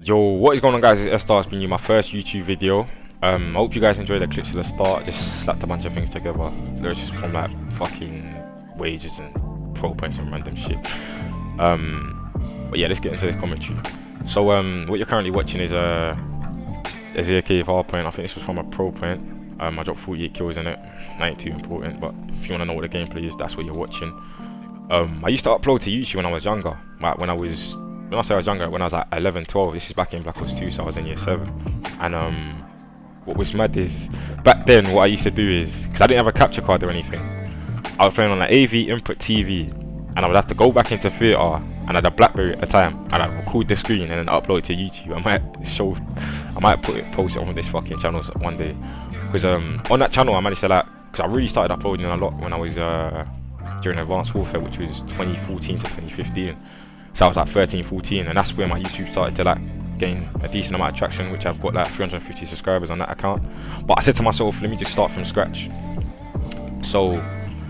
Yo, what is going on, guys? It's Sdargz bringing you my first YouTube video. I hope you guys enjoyed the clips at the start. Just slapped a bunch of things together. They're just from like fucking wages and pro points and random shit. But yeah, let's get into this commentary. So what you're currently watching is a 0k hard point. I think this was from a pro point. I dropped 48 kills in it. Not too important, but if you want to know what the gameplay is, that's what you're watching. I used to upload to YouTube when I was younger. Like when I say I was younger, when I was like 11, 12, this is back in Black Ops 2, so I was in year 7. And what was mad is, back then what I used to do is, because I didn't have a capture card or anything, I was playing on like AV input TV, and I would have to go back into theatre, and I had a BlackBerry at the time, and I'd record the screen and then upload it to YouTube. I might post it on this fucking channel one day, because on that channel I managed to, like, because I really started uploading a lot when I was during Advanced Warfare, which was 2014 to 2015. So I was like 13, 14, and that's where my YouTube started to like gain a decent amount of traction, which I've got like 350 subscribers on that account. But I said to myself, let me just start from scratch. So,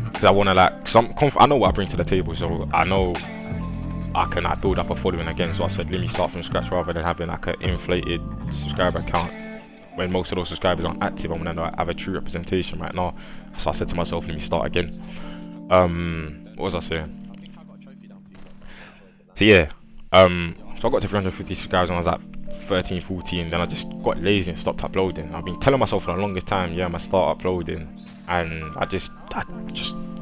because I want to like, I know what I bring to the table, so I know I can like build up a following again. So I said, let me start from scratch rather than having like an inflated subscriber account when most of those subscribers aren't active. I'm gonna have a true representation right now. So I said to myself, let me start again. What was I saying? So yeah, so I got to 350 subscribers when I was like 13, 14, then I just got lazy and stopped uploading. I've been telling myself for the longest time, yeah, I'm gonna start uploading, and I just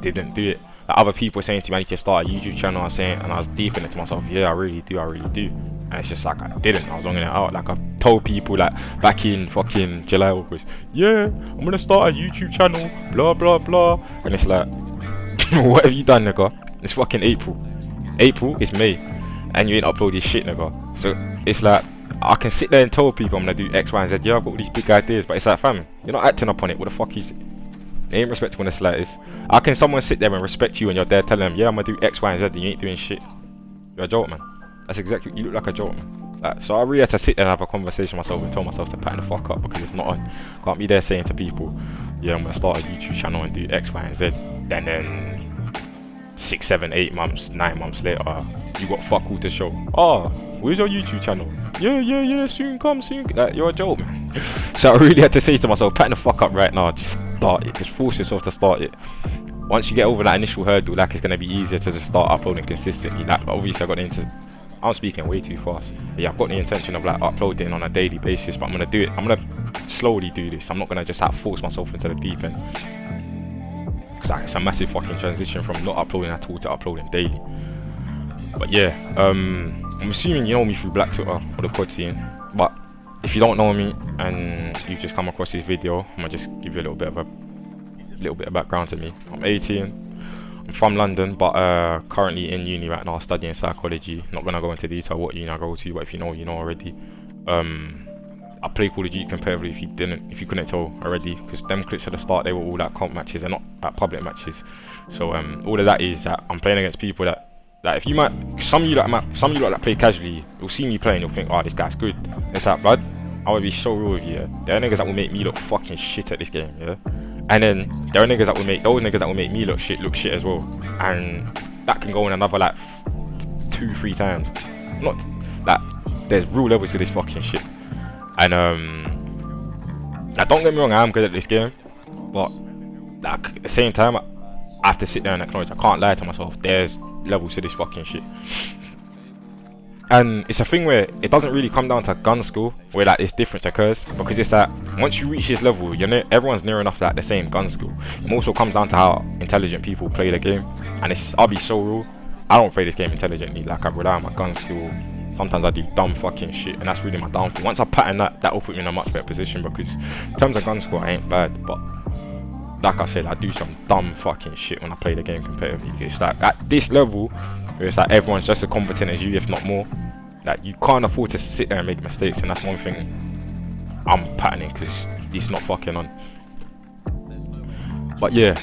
didn't do it. Like, other people were saying to me, I need to start a YouTube channel, and I was deep in it to myself, yeah, I really do, and it's just like, I didn't, I was longing it out. Like, I've told people, like, back in fucking July, August, yeah, I'm gonna start a YouTube channel, blah, blah, blah, and it's like, what have you done, nigga? It's fucking April, it's May, and you ain't uploaded shit, nigga. So it's like, I can sit there and tell people I'm gonna do X, Y, and Z. Yeah, I've got all these big ideas, but it's like, fam, you're not acting upon it. What the fuck is it? They ain't respectable in the slightest. How can someone sit there and respect you and you're there telling them, yeah, I'm gonna do X, Y, and Z, and you ain't doing shit? You're a joke, man. That's exactly, you look like a joke, man. Like, so I really had to sit there and have a conversation with myself and tell myself to pattern the fuck up, because it's not on. Can't be there saying to people, yeah, I'm gonna start a YouTube channel and do X, Y, and Z, and then 6, 7, 8 months, 9 months later, you got fuck all to show. Oh, where's your YouTube channel? Yeah, soon come. Like, you're a joke, man. So I really had to say to myself, pattern the fuck up right now, just start it, just force yourself to start it. Once you get over that initial hurdle, like, it's gonna be easier to just start uploading consistently. Like, obviously I'm speaking way too fast. Yeah, I've got the intention of like uploading on a daily basis, but I'm gonna do it, I'm gonna slowly do this. I'm not gonna just force myself into the deep end. Like, it's a massive fucking transition from not uploading at all to uploading daily. But yeah, I'm assuming you know me through Black Twitter or the COD scene, but if you don't know me and you've just come across this video, I'm gonna just give you a little bit of background to me. I'm 18, I'm from London, but currently in uni right now studying psychology. Not gonna go into detail what uni I go to, but if you know, you know already. I play Call of Duty competitively if you couldn't tell already, because them clips at the start, they were all like comp matches and not like public matches. So all of that is that I'm playing against people that if you some of you that play casually, you'll see me playing, you'll think, oh, this guy's good. And it's like, blood, I would be so real with you, yeah? There are niggas that will make me look fucking shit at this game, yeah? And then there are niggas that will make me look shit as well. And that can go in another like 2-3 times. Not like, there's real levels to this fucking shit. And now don't get me wrong, I am good at this game, but like at the same time, I have to sit there and acknowledge, I can't lie to myself, there's levels to this fucking shit. And it's a thing where it doesn't really come down to gun skill where like this difference occurs, because it's that once you reach this level, everyone's near enough like the same gun skill. It also comes down to how intelligent people play the game, and I'll be so real, I don't play this game intelligently. Like, I rely on my gun skill. Sometimes I do dumb fucking shit, and that's really my downfall. Once I pattern that will put me in a much better position, because in terms of gun score, I ain't bad, but like I said, I do some dumb fucking shit when I play the game competitively. It's like, at this level, where it's like everyone's just as competent as you, if not more, like, you can't afford to sit there and make mistakes, and that's one thing I'm patterning, because it's not fucking on. But yeah,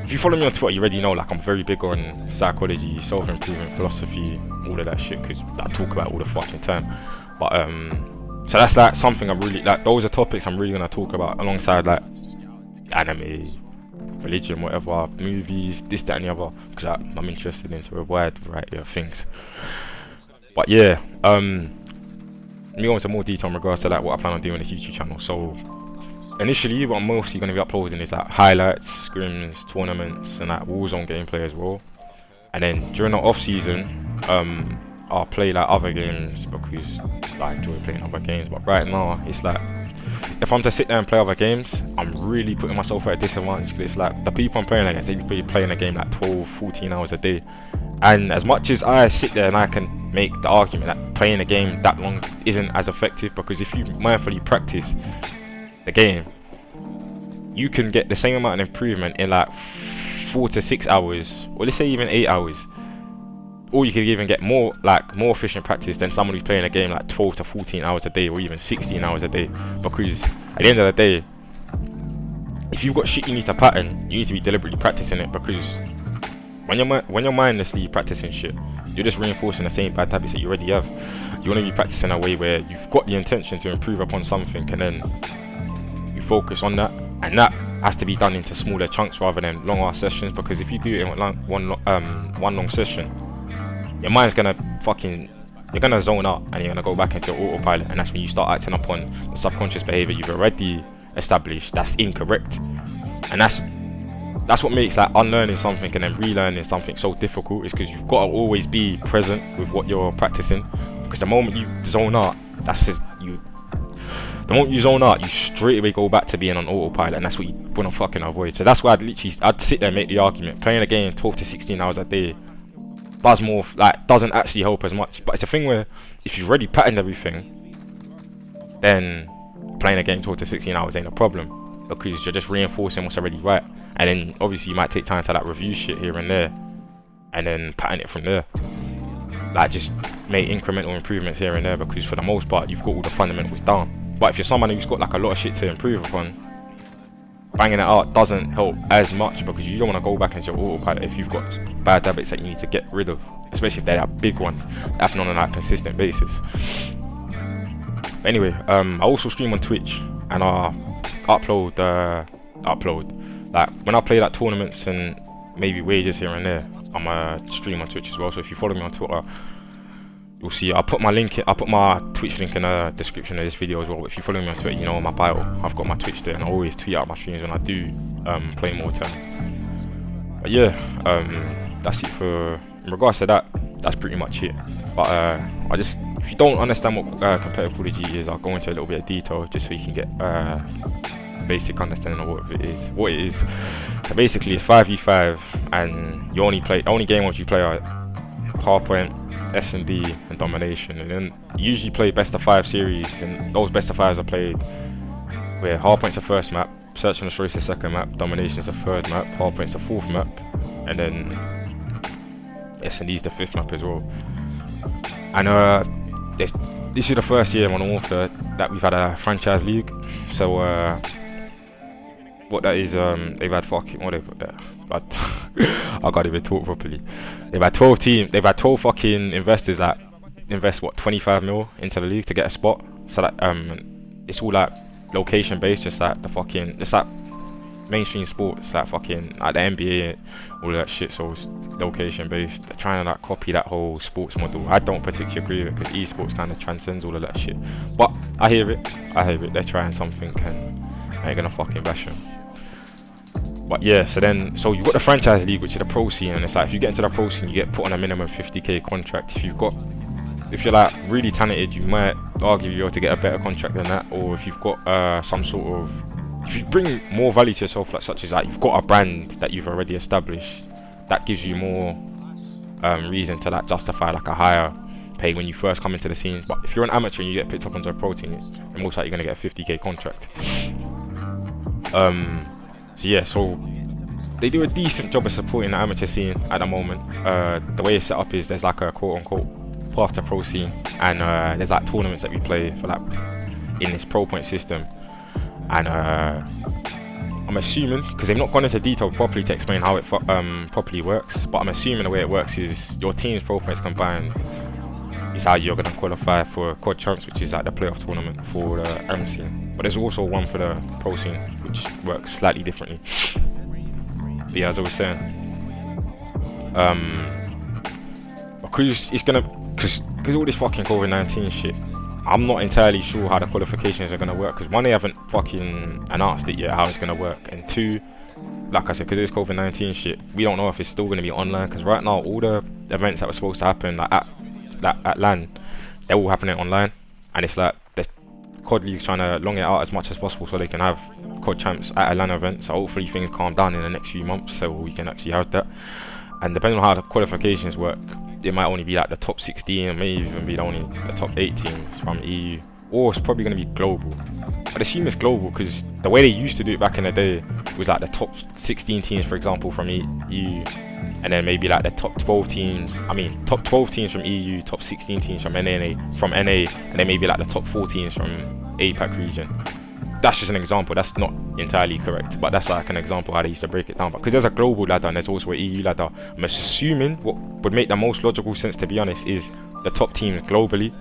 if you follow me on Twitter, you already know, like, I'm very big on psychology, self-improvement, philosophy, all of that shit, because I talk about it all the fucking time. But so that's like something I'm really, like, those are topics I'm really gonna talk about alongside like anime, religion, whatever, movies, this, that, and the other, because I'm interested into a wide variety of things. But yeah, let me go into more detail in regards to like what I plan on doing on this YouTube channel. So initially, what I'm mostly going to be uploading is like highlights, scrims, tournaments, and like Warzone gameplay as well. And then during the off season, I'll play like other games because I enjoy playing other games. But right now, it's like if I'm to sit there and play other games, I'm really putting myself at a disadvantage because it's like the people I'm playing against, they be playing a game like 12, 14 hours a day. And as much as I sit there and I can make the argument that playing a game that long isn't as effective, because if you mindfully practice the game, you can get the same amount of improvement in like 4 to 6 hours, or let's say even 8 hours. Or you could even get more efficient practice than someone who's playing a game like 12 to 14 hours a day, or even 16 hours a day. Because at the end of the day, if you've got shit you need to pattern, you need to be deliberately practicing it, because when you're mindlessly practicing shit, you're just reinforcing the same bad habits that you already have. You want to be practicing in a way where you've got the intention to improve upon something, and then you focus on that, and that has to be done into smaller chunks rather than long sessions. Because if you do it in one long session, your mind's gonna you're gonna zone out and you're gonna go back into autopilot, and that's when you start acting upon the subconscious behavior you've already established that's incorrect. And that's what makes like unlearning something and then relearning something so difficult, is because you've got to always be present with what you're practicing. Because the moment you zone out, the moment you zone out, you straight away go back to being on autopilot, and that's what you want to fucking avoid. So that's why I'd sit there and make the argument, playing a game 12 to 16 hours a day doesn't actually help as much. But it's a thing where if you've already patterned everything, then playing a game 12 to 16 hours ain't a problem, because you're just reinforcing what's already right. And then obviously you might take time to like review shit here and there, and then pattern it from there. Like just make incremental improvements here and there, because for the most part you've got all the fundamentals down. But if you're someone who's got like a lot of shit to improve upon, banging it out doesn't help as much, because you don't want to go back into your autopilot if you've got bad habits that you need to get rid of, especially if they're big ones that happen on a like consistent basis. But anyway, I also stream on Twitch, and I upload like when I play like tournaments and maybe wages here and there, I'm a stream on Twitch as well. So if you follow me on Twitter, you'll see I'll put my Twitch link in the description of this video as well. If you follow me on Twitter, you know, on my bio I've got my Twitch there, and I always tweet out my streams when I do play more time. But yeah, that's it for in regards to that. That's pretty much it. But if you don't understand what competitive Call of Duty is, I'll go into a little bit of detail just so you can get a basic understanding of what it is. So basically it's 5v5, and the only game modes you play are Hardpoint, S&D, and Domination. And then you usually play best of 5 series, and those best of 5s are played where Hardpoint's the first map, Search and Destroy is the second map, Domination is the third map, Hardpoint's the fourth map, and then S&D is the fifth map as well. And this is the first year on Author that we've had a franchise league. So what that is, they've had I can't even talk properly. They've had 12 teams. They've had 12 fucking investors that invest 25 mil into the league to get a spot. So that it's all like location based, just like mainstream sports, like fucking like the NBA, all that shit. So it's location based. They're trying to like copy that whole sports model. I don't particularly agree with it, because esports kind of transcends all of that shit. But I hear it. They're trying something, and I ain't gonna fucking bash them. But yeah, so you've got the franchise league, which is the pro scene, and it's like if you get into the pro scene, you get put on a minimum 50k contract. If you're like really talented, you might argue you're able to get a better contract than that. Or if you've got if you bring more value to yourself, like such as like you've got a brand that you've already established, that gives you more reason to like justify like a higher pay when you first come into the scene. But if you're an amateur and you get picked up onto a pro team, then most likely you're gonna get a 50k contract. So yeah, so they do a decent job of supporting the amateur scene at the moment. The way it's set up is there's like a quote-unquote path to pro scene, and there's like tournaments that we play for like in this pro point system. And I'm assuming, because they've not gone into detail properly to explain how it properly works, but I'm assuming the way it works is your team's pro points combined is how you're going to qualify for Quad Champs, which is like the playoff tournament for the AM scene. But there's also one for the pro scene, which works slightly differently. But yeah, as I was saying, because because all this fucking COVID-19 shit, I'm not entirely sure how the qualifications are gonna work. Because one, they haven't fucking announced it yet how it's gonna work, and two, like I said, because it's COVID-19 shit, we don't know if it's still gonna be online. Because right now, all the events that were supposed to happen like at LAN, they're all happening online, and it's like the COD League's trying to long it out as much as possible so they can have COD champs at a LAN event. So hopefully things calm down in the next few months so we can actually have that. And depending on how the qualifications work, it might only be like the top 16, or maybe even be only the top 8 teams from EU, or it's probably going to be global. I'd assume it's global because the way they used to do it back in the day was like the top 16 teams, for example, from EU, and then maybe like the top 12 teams. I mean, top 12 teams from EU, top 16 teams from NA, and then maybe like the top 4 teams from APAC region. That's just an example. That's not entirely correct, but that's like an example how they used to break it down. But because there's a global ladder and there's also an EU ladder, I'm assuming what would make the most logical sense, to be honest, is the top teams globally.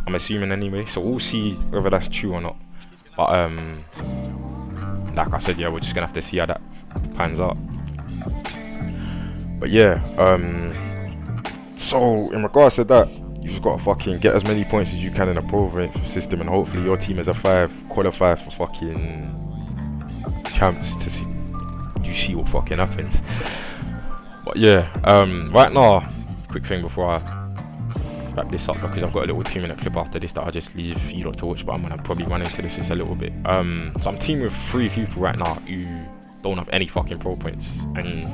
I'm assuming anyway, so we'll see whether that's true or not. But like I said, yeah, we're just gonna have to see how that pans out. But yeah, so in regards to that, you just gotta fucking get as many points as you can in the pro system, and hopefully your team as a 5 qualify for fucking champs to see, you see what fucking happens. But yeah, right now, quick thing before I wrap this up, because I've got a little 2-minute clip after this that I'll just leave you lot to watch, but I'm gonna probably run into this just a little bit. So I'm teaming with 3 people right now who don't have any fucking pro points, and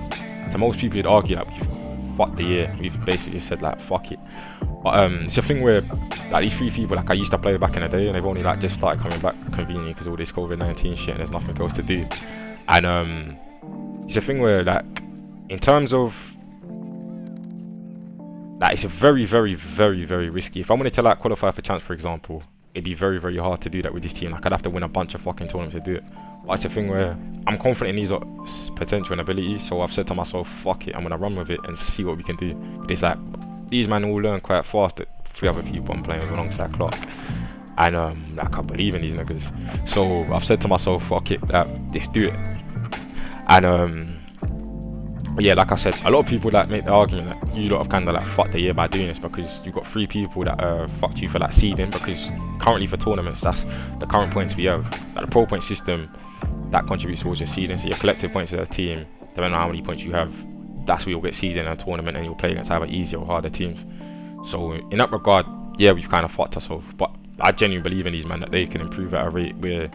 to most people you'd argue like we've fucked the year, we've basically said like fuck it. But it's a thing where like these 3 people like I used to play back in the day, and they've only like just started coming back conveniently because all this COVID-19 shit and there's nothing else to do. And it's a thing where like in terms of like it's a very risky. If I wanted to like qualify for champs, for example, it'd be very hard to do that with this team. Like I'd have to win a bunch of fucking tournaments to do it. But it's a thing where I'm confident in these potential and abilities, so I've said to myself, fuck it, I'm gonna run with it and see what we can do. It's like these men all learn quite fast at 3 other people I'm playing with alongside Clark, and like I believe in these niggas. So I've said to myself, fuck it, let's do it. And yeah, like I said, a lot of people like make the argument that you lot have kind of like fucked the year by doing this, because you've got 3 people that fucked you for like seeding, because currently for tournaments, that's the current points we have. Like the pro point system, that contributes towards your seeding, so your collective points as a team, depending on how many points you have, that's where you'll get seeded in a tournament, and you'll play against either easier or harder teams. So in that regard, yeah, we've kind of fucked ourselves, but I genuinely believe in these men that they can improve at a rate where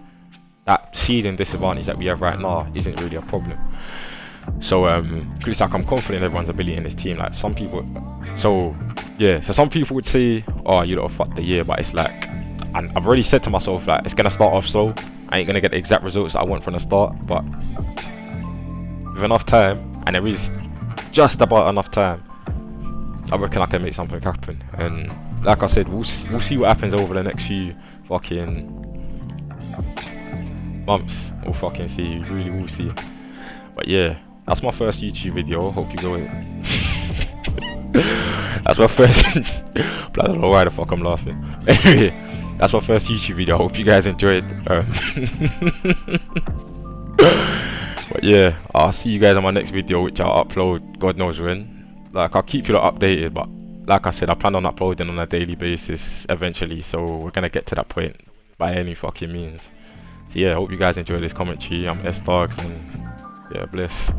that seeding disadvantage that we have right now isn't really a problem. So it's like I'm confident in everyone's ability in this team. Like some people, so yeah, so some people would say, oh, you don't fuck the year, but it's like, and I've already said to myself like it's gonna start off slow. I ain't gonna get the exact results that I want from the start, but with enough time, and there is just about enough time, I reckon I can make something happen. And like I said, we'll see what happens over the next few fucking months. We'll fucking see, we really will see. But yeah, that's my first YouTube video. Hope you enjoy it. That's my first but I don't know why the fuck I'm laughing. Anyway, that's my first YouTube video. I hope you guys enjoyed. But yeah, I'll see you guys on my next video, which I'll upload God knows when. Like I'll keep you updated, but like I said, I plan on uploading on a daily basis eventually, so we're gonna get to that point by any fucking means. So yeah, I hope you guys enjoy this commentary. I'm Sdargz, and yeah, bless.